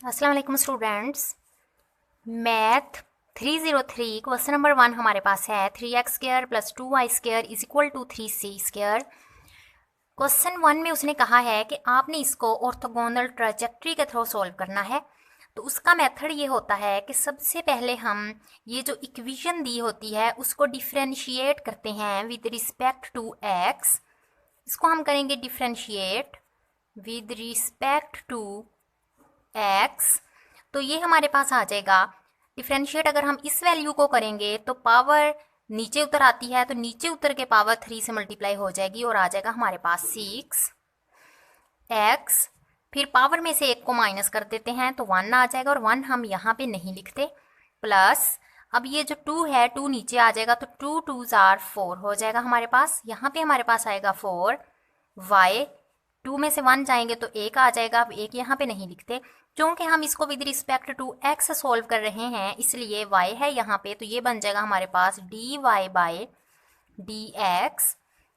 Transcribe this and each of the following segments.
अस्सलाम वालेकुम students. Math 303 question number 1 हमारे पास है 3x² + 2y² = 3c²। क्वेश्चन 1 में उसने कहा है कि आपने इसको ऑर्थोगोनल ट्राजेक्टरी के थ्रू सॉल्व करना है। तो उसका मेथड ये होता है कि सबसे पहले हम ये जो इक्वेशन दी होती है उसको डिफ्रेंशिएट करते हैं विद रिस्पेक्ट टू x। इसको हम करेंगे differentiate with respect to x। तो ये हमारे पास आ जाएगा डिफ्रेंशिएट। अगर हम इस वैल्यू को करेंगे तो पावर नीचे उतर आती है, तो नीचे उतर के पावर 3 से मल्टीप्लाई हो जाएगी और आ जाएगा हमारे पास 6x। फिर पावर में से एक को माइनस कर देते हैं तो 1 आ जाएगा, और 1 हम यहाँ पे नहीं लिखते। प्लस अब ये जो 2 है 2 नीचे आ जाएगा, तो 2 2s are 4 हो जाएगा हमारे पास। यहाँ पे हमारे पास आएगा 4y। 2 में से 1 जाएंगे तो 1 आ जाएगा। अब 1 यहाँ पे नहीं लिखते क्योंकि हम इसको with respect to x solve कर रहे हैं, इसलिए y है यहाँ पे। तो ये बन जाएगा हमारे पास dy/dx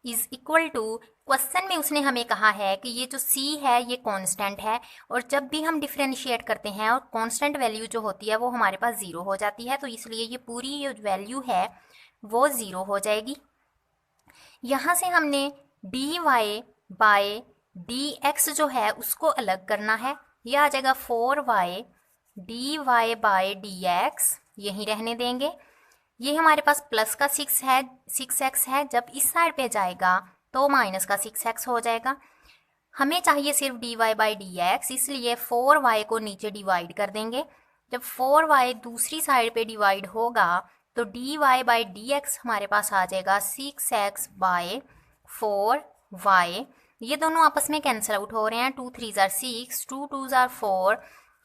is equal to, question में उसने हमें कहा है कि ये जो c है ये कांस्टेंट है, और जब भी हम डिफरेंशिएट करते हैं और कांस्टेंट वैल्यू जो होती है वो हमारे पास ज़ीरो हो जाती है, तो इसलिए ये पूरी जो वैल्यू है वो ज़ीरो हो जाएगी। यहाँ से हमने dy/dx जो है उसको अलग करना है। ये आ जाएगा 4y dy/dx, यहीं रहने देंगे। ये हमारे पास प्लस का 6x है, जब इस साइड पे जाएगा तो माइनस का 6x हो जाएगा। हमें चाहिए सिर्फ dy/dx, इसलिए 4y को नीचे डिवाइड कर देंगे। जब 4y दूसरी साइड पे डिवाइड होगा तो dy/dx हमारे पास आ जाएगा 6x/4y। ये दोनों आपस में कैंसिल आउट हो रहे हैं, 2 3s are 6, 2 2s are 4,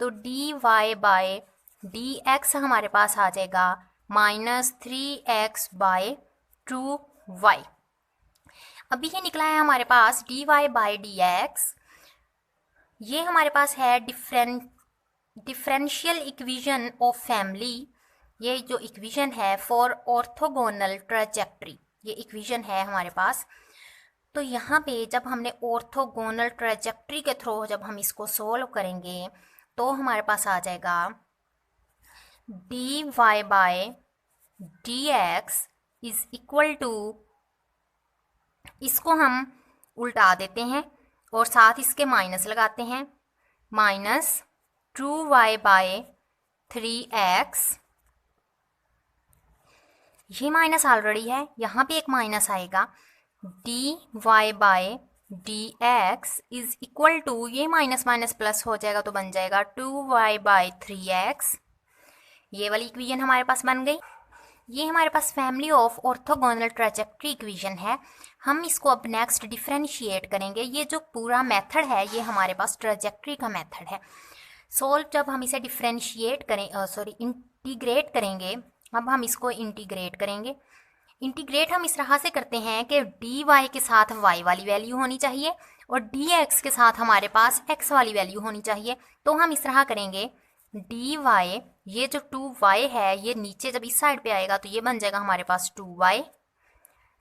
तो dy/dx हमारे पास आ जाएगा -3x/2y। अभी ये निकला है हमारे पास dy/dx। ये हमारे पास है डिफरेंशियल इक्वेशन ऑफ फैमिली। ये जो इक्वेशन है फॉर ऑर्थोगोनल ट्राजेक्टरी, ये इक्वेशन है हमारे पास। तो यहाँ पे जब हमने ऑर्थोगोनल ट्राजेक्टरी के थ्रू जब हम इसको सोल्व करेंगे तो हमारे पास आ जाएगा dy/dx इज इक्वल टू, इसको हम उल्टा देते हैं और साथ इसके माइनस लगाते हैं, -2y/3x। ये माइनस ऑलरेडी है, यहाँ पे एक माइनस आएगा। dy/dx इज इक्वल टू, ये माइनस माइनस प्लस हो जाएगा तो बन जाएगा 2y/3x। ये वाली इक्वेशन हमारे पास बन गई। ये हमारे पास family of orthogonal trajectory equation है। हम इसको अब नेक्स्ट डिफरेंशिएट करेंगे। ये जो पूरा मेथड है ये हमारे पास ट्राजेक्टरी का मेथड है। सोल्व जब हम इसे डिफरेंशिएट करें, इंटीग्रेट करेंगे। अब हम इसको इंटीग्रेट करेंगे। इंटीग्रेट हम इस तरह से करते हैं कि dy के साथ y वाली वैल्यू होनी चाहिए और dx के साथ हमारे पास x वाली वैल्यू होनी चाहिए। तो हम इस तरह करेंगे, dy, ये जो 2y है ये नीचे जब इस साइड पे आएगा तो ये बन जाएगा हमारे पास 2y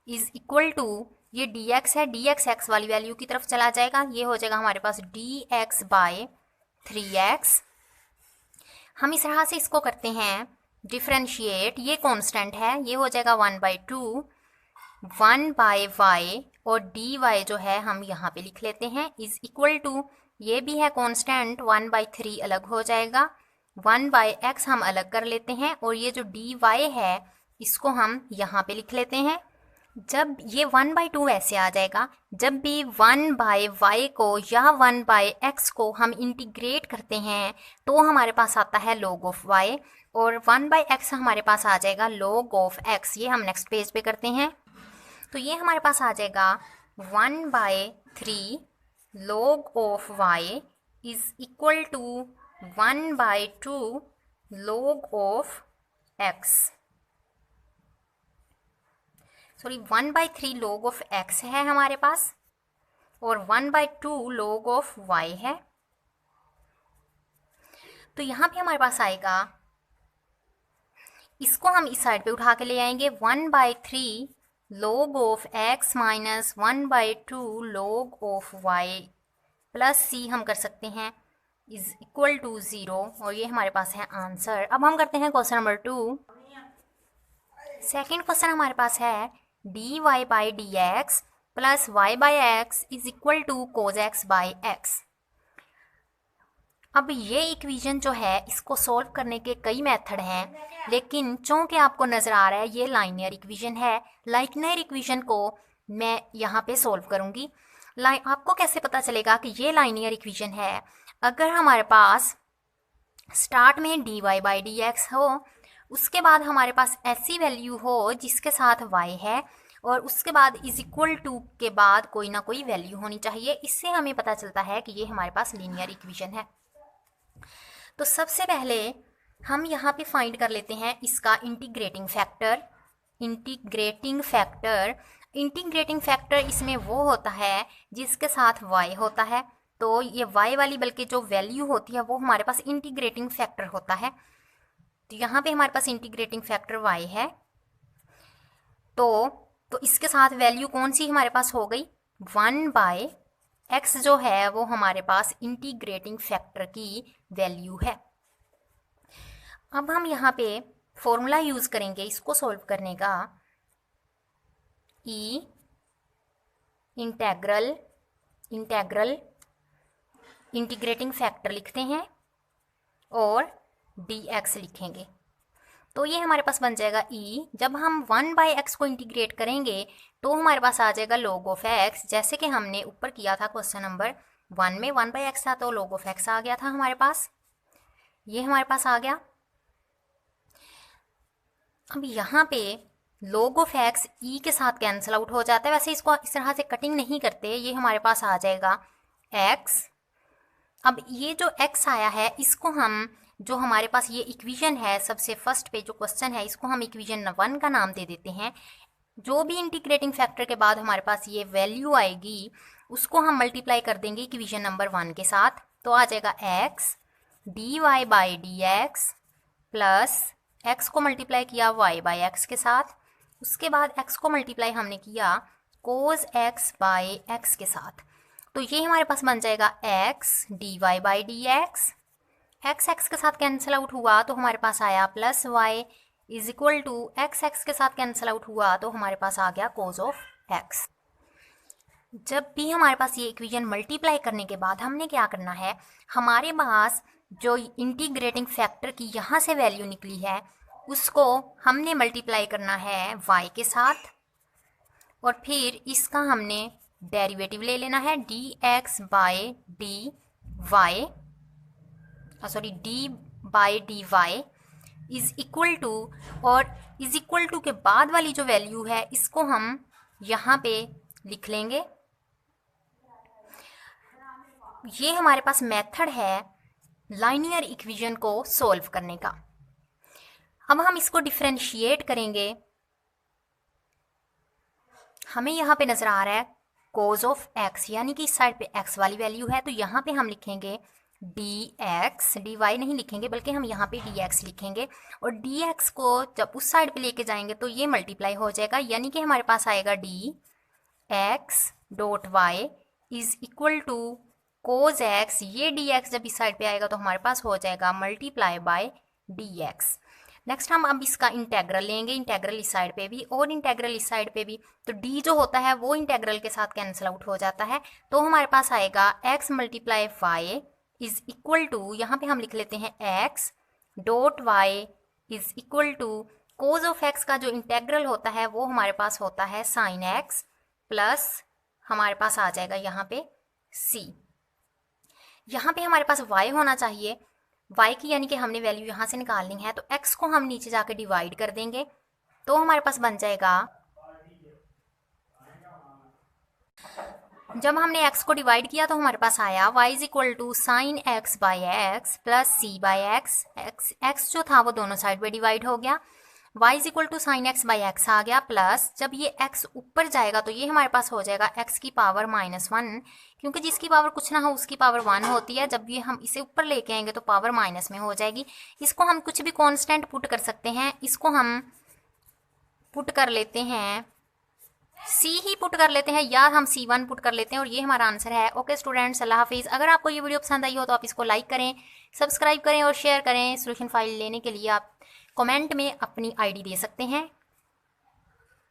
इज इक्वल टू, ये dx है, dx x वाली वैल्यू की तरफ चला जाएगा, ये हो जाएगा हमारे पास dx/3x। हम इस तरह से इसको करते हैं डिफरेंशिएट। ये कांस्टेंट है, ये हो जाएगा 1/2 1/y, और dy जो है हम यहाँ पे लिख लेते हैं इज इक्वल टू, ये भी है कांस्टेंट, 1/3 अलग हो जाएगा, 1/x हम अलग कर लेते हैं, और ये जो dy है इसको हम यहाँ पे लिख लेते हैं। जब ये 1/2 ऐसे आ जाएगा, जब भी 1/y को या 1/x को हम इंटीग्रेट करते हैं तो हमारे पास आता है log ऑफ y, और 1/x हमारे पास आ जाएगा log ऑफ x। ये हम नेक्स्ट पेज पे करते हैं। तो ये हमारे पास आ जाएगा 1/3 log of y is equal to 1/2 log of x। Sorry, 1/3 log of x है हमारे पास और 1/2 log ऑफ y है। तो यहाँ पे हमारे पास आएगा, इसको हम इस साइड पे उठा के ले आएंगे, 1/3 log of x minus 1/2 log of y plus c हम कर सकते हैं इज इक्वल टू 0 और ये हमारे पास है आंसर। अब हम करते हैं क्वेश्चन नंबर 2। सेकेंड क्वेश्चन हमारे पास है dy by D X plus Y by X is equal to cos X by X. अब ये इक्वेशन जो है इसको सॉल्व करने के कई मेथड हैं, लेकिन चूँकि आपको नज़र आ रहा है ये लाइनियर इक्वेशन है, लाइनियर इक्वेशन को मैं यहाँ पे सॉल्व करूँगी। आपको कैसे पता चलेगा कि ये लाइनियर इक्वेशन है? अगर हमारे पास स्टार्ट में dy बाई डी एक्स हो, उसके बाद हमारे पास ऐसी वैल्यू हो जिसके साथ y है, और उसके बाद इज इक्वल टू के बाद कोई ना कोई वैल्यू होनी चाहिए। इससे हमें पता चलता है कि ये हमारे पास लीनियर इक्वेशन है। तो सबसे पहले हम यहाँ पे फाइंड कर लेते हैं इसका इंटीग्रेटिंग फैक्टर। इंटीग्रेटिंग फैक्टर इसमें वो होता है जिसके साथ y होता है, तो ये y वाली बल्कि जो वैल्यू होती है वो हमारे पास इंटीग्रेटिंग फैक्टर होता है। तो यहाँ पे हमारे पास इंटीग्रेटिंग फैक्टर y है, तो इसके साथ वैल्यू कौन सी हमारे पास हो गई? 1 बाय x जो है वो हमारे पास इंटीग्रेटिंग फैक्टर की वैल्यू है। अब हम यहाँ पे फॉर्मूला यूज़ करेंगे इसको सॉल्व करने का। e इंटीग्रेटिंग फैक्टर लिखते हैं और dx लिखेंगे, तो ये हमारे पास बन जाएगा e। जब हम 1 बाई एक्स को इंटीग्रेट करेंगे तो हमारे पास आ जाएगा log ऑफ x, जैसे कि हमने ऊपर किया था क्वेश्चन नंबर 1 में 1 बाई एक्स था तो log ऑफ x आ गया था हमारे पास, ये हमारे पास आ गया। अब यहाँ पे log ऑफ x e के साथ कैंसिल आउट हो जाता है, वैसे इसको इस तरह से कटिंग नहीं करते, ये हमारे पास आ जाएगा x। अब ये जो x आया है इसको हम, जो हमारे पास ये इक्वेशन है सबसे फर्स्ट पे जो क्वेश्चन है, इसको हम इक्वेशन 1 का नाम दे देते हैं। जो भी इंटीग्रेटिंग फैक्टर के बाद हमारे पास ये वैल्यू आएगी उसको हम मल्टीप्लाई कर देंगे इक्वेशन नंबर 1 के साथ, तो आ जाएगा x dy by D X plus x को मल्टीप्लाई किया y बाई एक्स के साथ, उसके बाद x को मल्टीप्लाई हमने किया कोस x बाई एक्स के साथ, तो ये हमारे पास बन जाएगा x dy by D x. x के साथ कैंसिल आउट हुआ तो हमारे पास आया plus y is equal to x के साथ कैंसिल आउट हुआ तो हमारे पास आ गया कोस ऑफ x। जब भी हमारे पास ये इक्वेशन मल्टीप्लाई करने के बाद हमने क्या करना है, हमारे पास जो इंटीग्रेटिंग फैक्टर की यहाँ से वैल्यू निकली है उसको हमने मल्टीप्लाई करना है y के साथ, और फिर इसका हमने डेरिवेटिव ले लेना है dx by D Y, D by D Y is equal to, और इज इक्वल टू के बाद वाली जो वैल्यू है इसको हम यहाँ पे लिख लेंगे। ये हमारे पास मेथड है लाइनियर इक्वेशन को सॉल्व करने का। अब हम इसको डिफरेंशिएट करेंगे। हमें यहाँ पे नज़र आ रहा है कोस ऑफ x, यानी कि इस साइड पे x वाली वैल्यू है, तो यहाँ पे हम लिखेंगे dx, dy नहीं लिखेंगे बल्कि हम यहाँ पे dx लिखेंगे, और dx को जब उस साइड पे लेके जाएंगे तो ये मल्टीप्लाई हो जाएगा, यानी कि हमारे पास आएगा dx dot y is equal to cos x। ये dx जब इस साइड पे आएगा तो हमारे पास हो जाएगा मल्टीप्लाई बाय dx। नेक्स्ट हम अब इसका इंटेग्रल लेंगे, इंटेग्रल इस साइड पे भी और इंटेग्रल इस साइड पे भी, तो d जो होता है वो इंटेग्रल के साथ कैंसिल आउट हो जाता है, तो हमारे पास आएगा x multiply y is equal to, यहाँ पे हम लिख लेते हैं x dot y is equal to cos of x का जो इंटेग्रल होता है वो हमारे पास होता है साइन x, प्लस हमारे पास आ जाएगा यहाँ पे c। यहाँ पे हमारे पास y होना चाहिए, y की यानी कि हमने वैल्यू यहाँ से निकालनी है, तो x को हम नीचे जाके डिवाइड कर देंगे, तो हमारे पास बन जाएगा, जब हमने x को डिवाइड किया तो हमारे पास आया y is equal to sine x by X plus c by X. x जो था वो दोनों साइड पे डिवाइड हो गया, y is equal to sine x by x आ गया, प्लस जब ये x ऊपर जाएगा तो ये हमारे पास हो जाएगा x की पावर -1, क्योंकि जिसकी पावर कुछ ना हो उसकी पावर 1 होती है, जब ये हम इसे ऊपर लेके आएंगे तो पावर माइनस में हो जाएगी। इसको हम कुछ भी कांस्टेंट पुट कर सकते हैं, इसको हम पुट कर लेते हैं सी ही पुट कर लेते हैं या हम C1 पुट कर लेते हैं और ये हमारा आंसर है। ओके स्टूडेंट्स, अल्लाह हाफिज़। अगर आपको ये वीडियो पसंद आई हो तो आप इसको लाइक करें, सब्सक्राइब करें और शेयर करें। सोल्यूशन फाइल लेने के लिए आप कमेंट में अपनी आईडी दे सकते हैं।